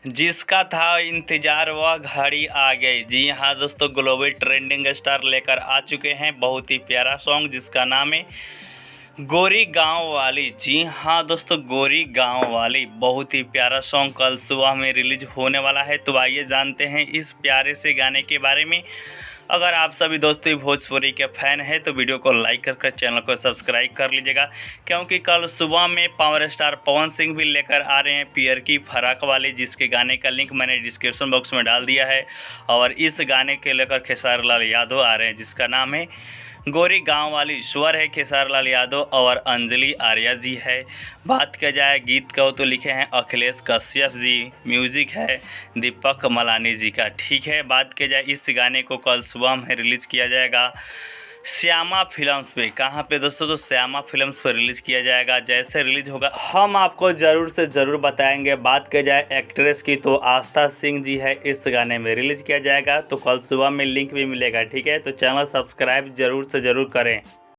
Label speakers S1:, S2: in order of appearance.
S1: जिसका था इंतजार वह घड़ी आ गई। जी हाँ दोस्तों, ग्लोबल ट्रेंडिंग स्टार लेकर आ चुके हैं बहुत ही प्यारा सॉन्ग जिसका नाम है गोरी गांव वाली। जी हाँ दोस्तों, गोरी गांव वाली बहुत ही प्यारा सॉन्ग कल सुबह में रिलीज होने वाला है। तो आइए जानते हैं इस प्यारे से गाने के बारे में। अगर आप सभी दोस्तों भोजपुरी के फ़ैन हैं तो वीडियो को लाइक कर चैनल को सब्सक्राइब कर लीजिएगा, क्योंकि कल सुबह में पावर स्टार पवन सिंह भी लेकर आ रहे हैं पियर की फराक वाली, जिसके गाने का लिंक मैंने डिस्क्रिप्शन बॉक्स में डाल दिया है। और इस गाने के लेकर खेसारी लाल यादव आ रहे हैं जिसका नाम है गोरी गांव वाली। स्वर है खेसारी लाल यादव और अंजलि आर्या जी है। बात किया जाए गीत का तो लिखे हैं अखिलेश कश्यप जी, म्यूज़िक है दीपक मलानी जी का। ठीक है, बात किया जाए इस गाने को कल सुबह में रिलीज़ किया जाएगा श्यामा फिल्म्स पे। कहाँ पे दोस्तों? तो श्यामा फिल्म्स पर रिलीज़ किया जाएगा। जैसे रिलीज़ होगा हम आपको ज़रूर से ज़रूर बताएंगे। बात की जाए एक्ट्रेस की तो आस्था सिंह जी है, इस गाने में रिलीज़ किया जाएगा। तो कल सुबह में लिंक भी मिलेगा। ठीक है, तो चैनल सब्सक्राइब ज़रूर से ज़रूर करें।